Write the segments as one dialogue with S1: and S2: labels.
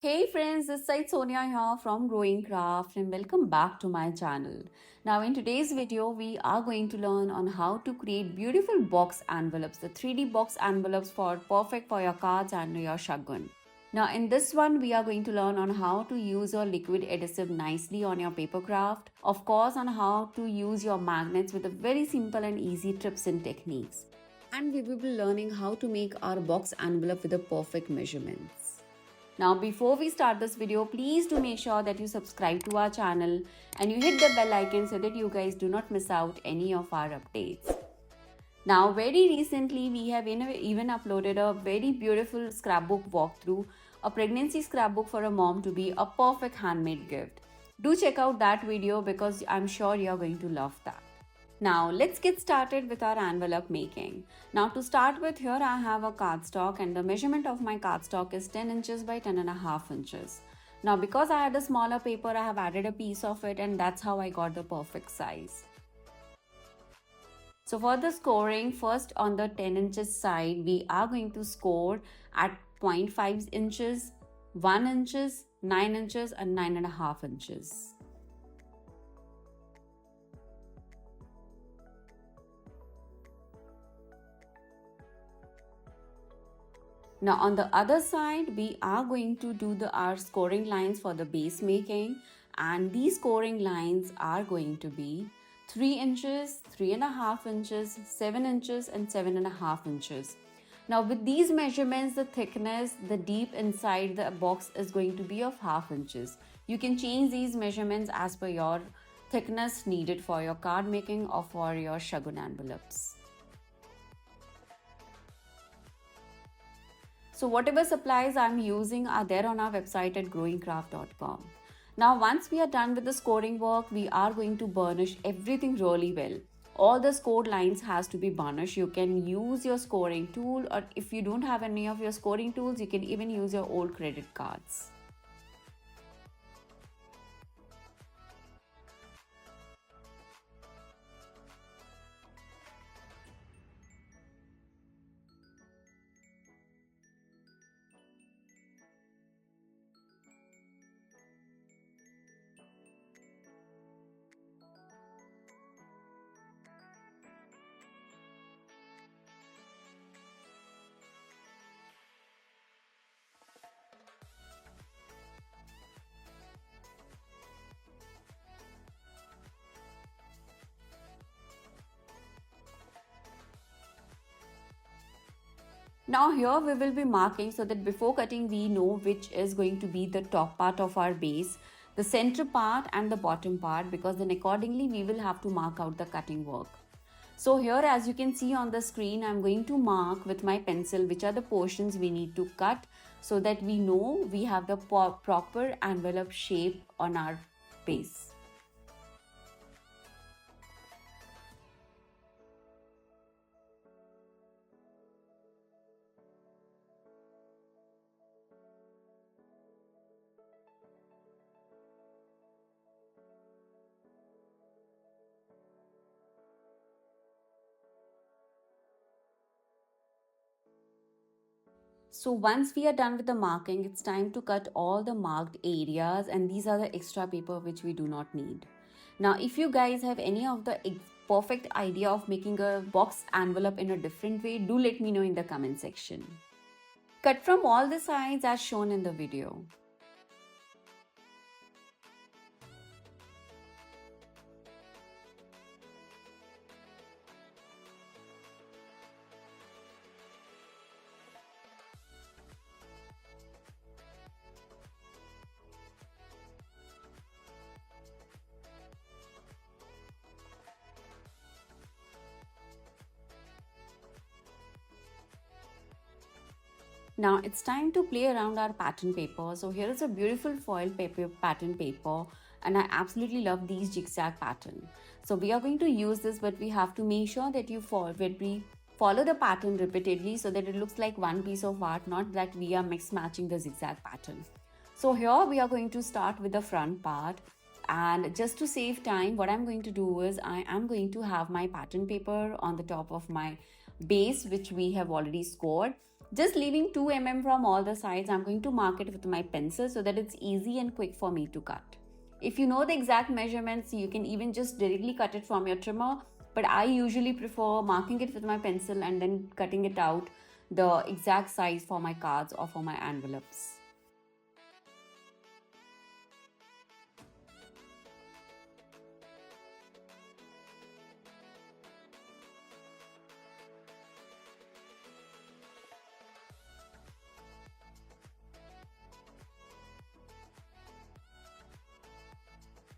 S1: Hey friends, this is Sonia here from Growing Craft and welcome back to my channel. Now in today's video, we are going to learn on how to create beautiful box envelopes, the 3D box envelopes for perfect for your cards and your shagun. Now in this one, we are going to learn on how to use your liquid adhesive nicely on your paper craft. Of course, on how to use your magnets with a very simple and easy tips and techniques. And we will be learning how to make our box envelope with the perfect measurements. Now before we start this video, please do make sure that you subscribe to our channel and you hit the bell icon so that you guys do not miss out any of our updates. Now very recently we have even uploaded a very beautiful scrapbook walkthrough, a pregnancy scrapbook for a mom to be a perfect handmade gift. Do check out that video because I'm sure you're going to love that. Now let's get started with our envelope making. Now to start with, here I have a cardstock and the measurement of my cardstock is 10 inches by 10.5 inches. Now because I had a smaller paper, I have added a piece of it and that's how I got the perfect size. So for the scoring, first on the 10 inches side, we are going to score at 0.5 inches, 1 inches, 9 inches and 9.5 inches. Now on the other side, we are going to do our scoring lines for the base making, and these scoring lines are going to be 3 inches, 3.5 inches, 7 inches and 7.5 inches. Now with these measurements, the thickness, the deep inside the box is going to be of 0.5 inches. You can change these measurements as per your thickness needed for your card making or for your shagun envelopes. So whatever supplies I'm using are there on our website at growingcraft.com. Now once we are done with the scoring work, we are going to burnish everything really well. All the scored lines has to be burnished. You can use your scoring tool, or if you don't have any of your scoring tools, you can even use your old credit cards. Now here we will be marking so that before cutting we know which is going to be the top part of our base, the center part and the bottom part, because then accordingly we will have to mark out the cutting work. So here as you can see on the screen, I'm going to mark with my pencil which are the portions we need to cut so that we know we have the proper envelope shape on our base. So once we are done with the marking, it's time to cut all the marked areas, and these are the extra paper which we do not need. Now if you guys have any of the perfect idea of making a box envelope in a different way, do let me know in the comment section. Cut from all the sides as shown in the video. Now it's time to play around our pattern paper. So here is a beautiful foil paper pattern paper, and I absolutely love these zigzag pattern. So we are going to use this, but we have to make sure that we follow the pattern repeatedly so that it looks like one piece of art, not that we are mix matching the zigzag pattern. So here we are going to start with the front part, and just to save time, what I'm going to do is I am going to have my pattern paper on the top of my base which we have already scored, Just leaving 2 mm from all the sides, I'm going to mark it with my pencil so that it's easy and quick for me to cut. If you know the exact measurements, you can even just directly cut it from your trimmer, but I usually prefer marking it with my pencil and then cutting it out the exact size for my cards or for my envelopes.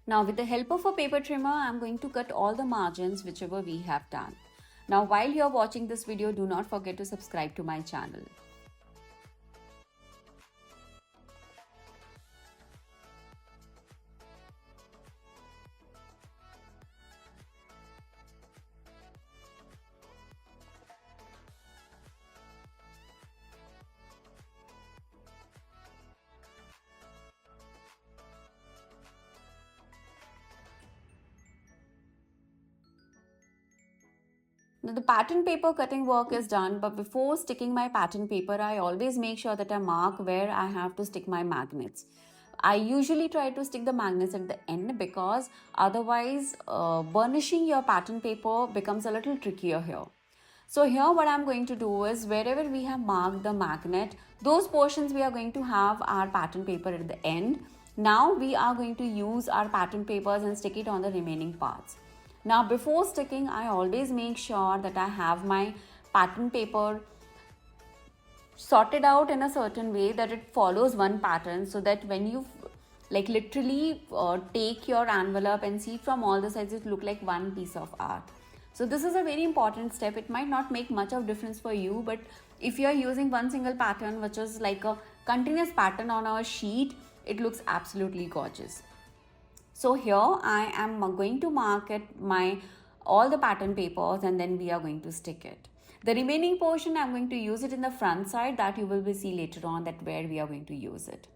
S1: Now with the help of a paper trimmer, I'm going to cut all the margins whichever we have done. Now while you're watching this video, do not forget to subscribe to my channel. Now the pattern paper cutting work is done, but before sticking my pattern paper, I always make sure that I mark where I have to stick my magnets. I usually try to stick the magnets at the end because otherwise burnishing your pattern paper becomes a little trickier here. So here what I'm going to do is wherever we have marked the magnet, those portions we are going to have our pattern paper at the end. Now we are going to use our pattern papers and stick it on the remaining parts. Now before sticking, I always make sure that I have my pattern paper sorted out in a certain way that it follows one pattern, so that when you like literally take your envelope and see it from all the sides, it look like one piece of art. So this is a very important step. It might not make much of difference for you, but if you are using one single pattern which is like a continuous pattern on our sheet, it looks absolutely gorgeous. So here I am going to mark it my all the pattern papers, and then we are going to stick it. The remaining portion I'm going to use it in the front side, that you will see later on that where we are going to use it.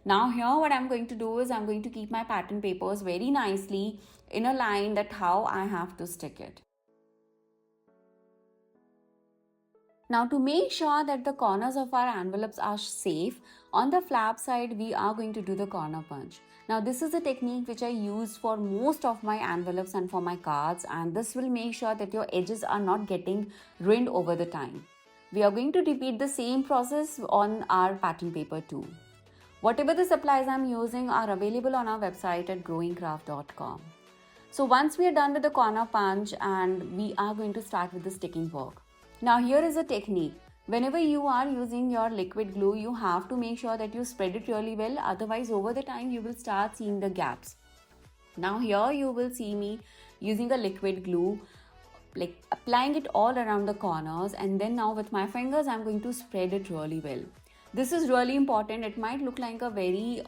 S1: Now here what I'm going to do is I'm going to keep my pattern papers very nicely in a line that how I have to stick it. Now to make sure that the corners of our envelopes are safe, on the flap side we are going to do the corner punch. Now this is a technique which I use for most of my envelopes and for my cards, and this will make sure that your edges are not getting ruined over the time. We are going to repeat the same process on our pattern paper too. Whatever the supplies I'm using are available on our website at growingcraft.com. So once we are done with the corner punch, and we are going to start with the sticking work. Now here is a technique. Whenever you are using your liquid glue, you have to make sure that you spread it really well, otherwise over the time you will start seeing the gaps. Now here you will see me using a liquid glue, like applying it all around the corners, and then now with my fingers I'm going to spread it really well. This is really important. It might look like a very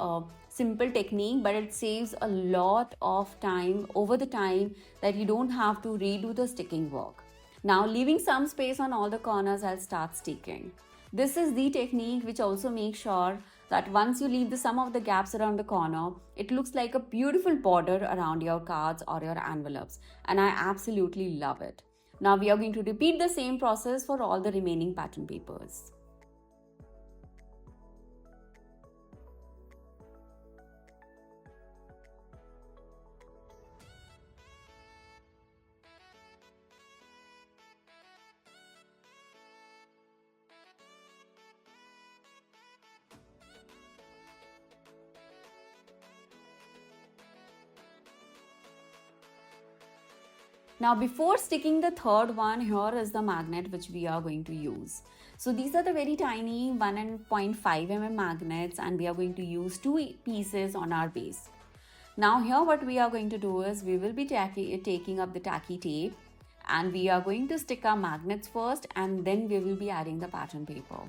S1: simple technique, but it saves a lot of time over the time that you don't have to redo the sticking work. Now leaving some space on all the corners, I'll start sticking. This is the technique which also makes sure that once you leave some of the gaps around the corner, it looks like a beautiful border around your cards or your envelopes, and I absolutely love it. Now we are going to repeat the same process for all the remaining pattern papers. Now before sticking the third one, here is the magnet which we are going to use. So these are the very tiny 1.5 mm magnets, and we are going to use 2 pieces on our base. Now here what we are going to do is we will be taking up the tacky tape, and we are going to stick our magnets first, and then we will be adding the pattern paper.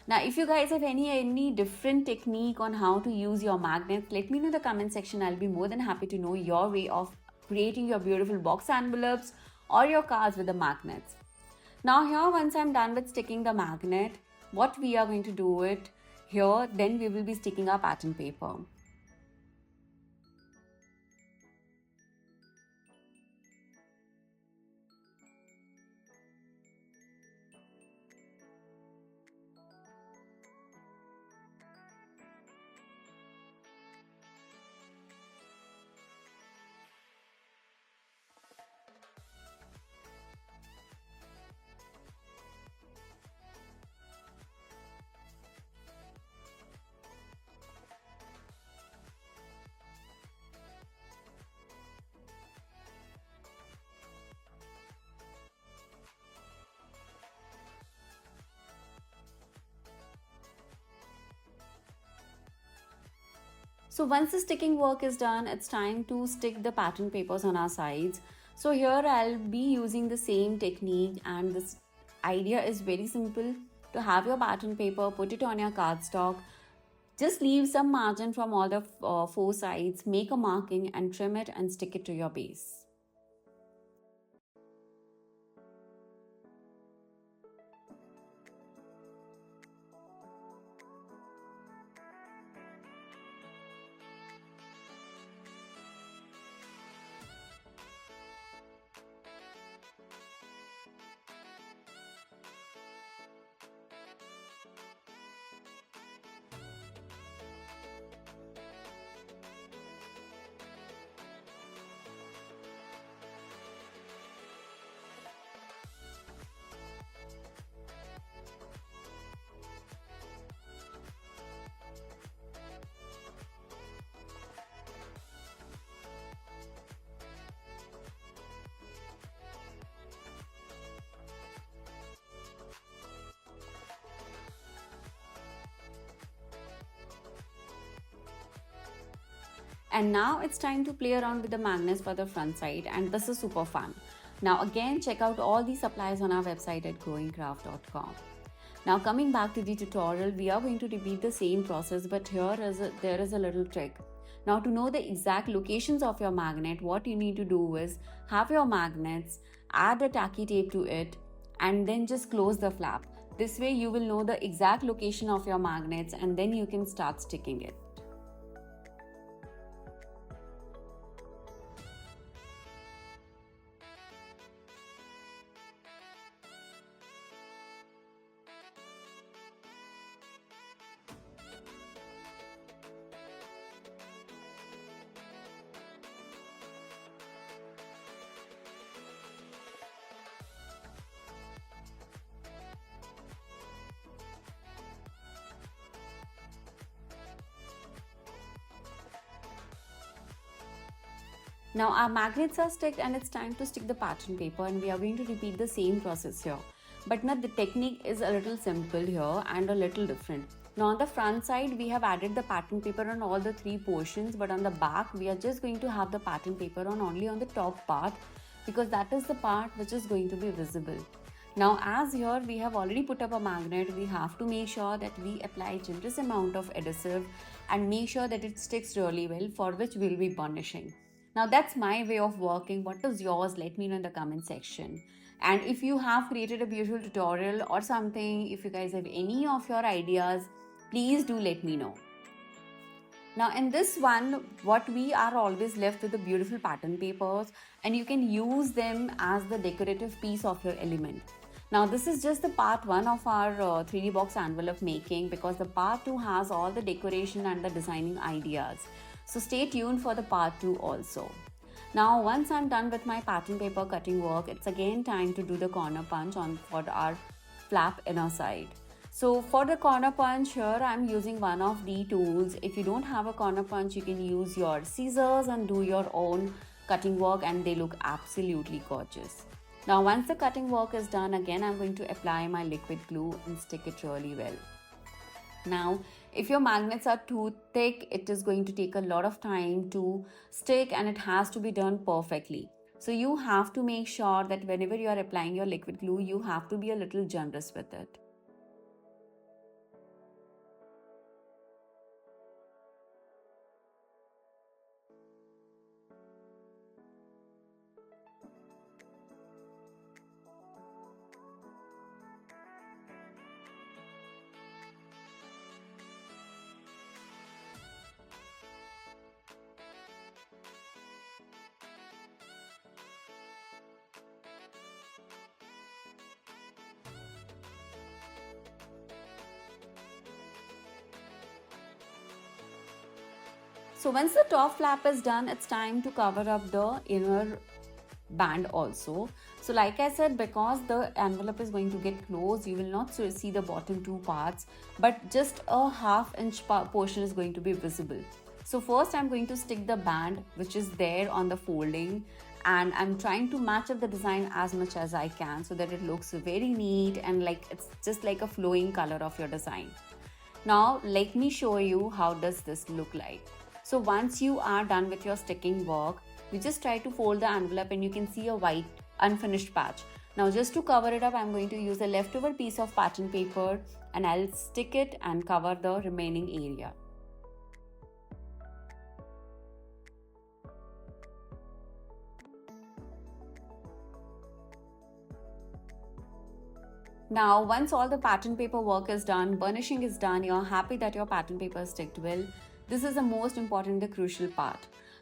S1: Now if you guys have any different technique on how to use your magnets, let me know in the comment section. I'll be more than happy to know your way of creating your beautiful box envelopes or your cards with the magnets. Now here once I'm done with sticking the magnet, what we are going to do it here, then we will be sticking our pattern paper. So once the sticking work is done, it's time to stick the pattern papers on our sides. So here I'll be using the same technique, and this idea is very simple. To have your pattern paper, put it on your cardstock, just leave some margin from all the four sides, make a marking and trim it and stick it to your base. And now it's time to play around with the magnets for the front side, and this is super fun. Now again, check out all the supplies on our website at growingcraft.com. Now coming back to the tutorial, we are going to repeat the same process, but there is a little trick. Now to know the exact locations of your magnet, what you need to do is have your magnets, add a tacky tape to it, and then just close the flap. This way you will know the exact location of your magnets, and then you can start sticking it. Now our magnets are sticked and it's time to stick the pattern paper, and we are going to repeat the same process here. But now the technique is a little simple here and a little different. Now on the front side we have added the pattern paper on all the three portions, but on the back we are just going to have the pattern paper on only on the top part, because that is the part which is going to be visible. Now as here we have already put up a magnet, we have to make sure that we apply generous amount of adhesive and make sure that it sticks really well, for which we will be burnishing. Now that's my way of working. What is yours? Let me know in the comment section. And if you have created a beautiful tutorial or something, if you guys have any of your ideas, please do let me know. Now in this one, what we are always left with the beautiful pattern papers, and you can use them as the decorative piece of your element. Now this is just the part 1 of our 3D box envelope making, because the part 2 has all the decoration and the designing ideas. So stay tuned for the part 2 also. Now once I'm done with my pattern paper cutting work, it's again time to do the corner punch for our flap inner side. So for the corner punch here, I'm using one of the tools. If you don't have a corner punch, you can use your scissors and do your own cutting work, and they look absolutely gorgeous. Now once the cutting work is done, again I'm going to apply my liquid glue and stick it really well. Now if your magnets are too thick, it is going to take a lot of time to stick, and it has to be done perfectly. So you have to make sure that whenever you are applying your liquid glue, you have to be a little generous with it. So once the top flap is done, it's time to cover up the inner band also. So like I said, because the envelope is going to get closed, you will not see the bottom two parts, but just a half-inch portion is going to be visible. So first I'm going to stick the band which is there on the folding, and I'm trying to match up the design as much as I can so that it looks very neat and like it's just like a flowing color of your design. Now let me show you how does this look like. So once you are done with your sticking work, you just try to fold the envelope and you can see a white unfinished patch. Now just to cover it up, I'm going to use a leftover piece of pattern paper and I'll stick it and cover the remaining area. Now, once all the pattern paper work is done, burnishing is done, you're happy that your pattern paper is sticked well. This is the most important, the crucial part.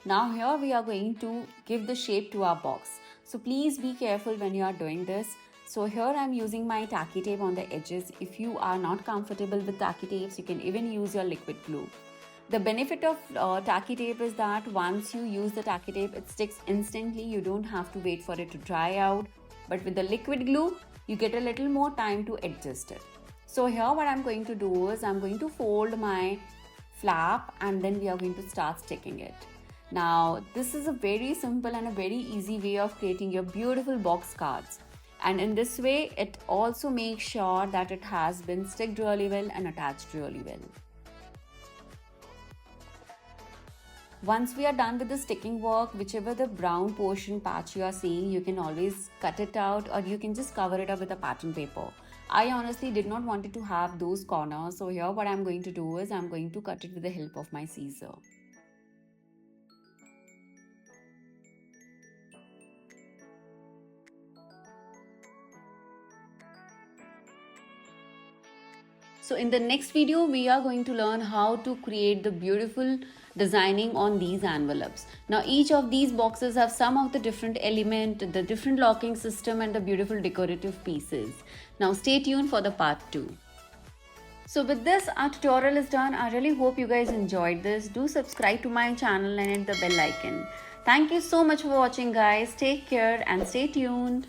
S1: Now here we are going to give the shape to our box. So please be careful when you are doing this. So here I'm using my tacky tape on the edges. If you are not comfortable with tacky tapes, you can even use your liquid glue. The benefit of tacky tape is that once you use the tacky tape, it sticks instantly. You don't have to wait for it to dry out. But with the liquid glue, you get a little more time to adjust it. So here what I'm going to do is I'm going to fold my flap and then we are going to start sticking it. Now this is a very simple and a very easy way of creating your beautiful box cards. And in this way, it also makes sure that it has been sticked really well and attached really well. Once we are done with the sticking work, whichever the brown portion patch you are seeing, you can always cut it out or you can just cover it up with a pattern paper. I honestly did not want it to have those corners, so here what I'm going to do is I'm going to cut it with the help of my scissor. So in the next video, we are going to learn how to create the beautiful designing on these envelopes. Now each of these boxes have some of the different element, the different locking system and the beautiful decorative pieces. Now stay tuned for the part 2. So with this, our tutorial is done. I really hope you guys enjoyed this. Do subscribe to my channel and hit the bell icon. Thank you so much for watching guys. Take care and stay tuned.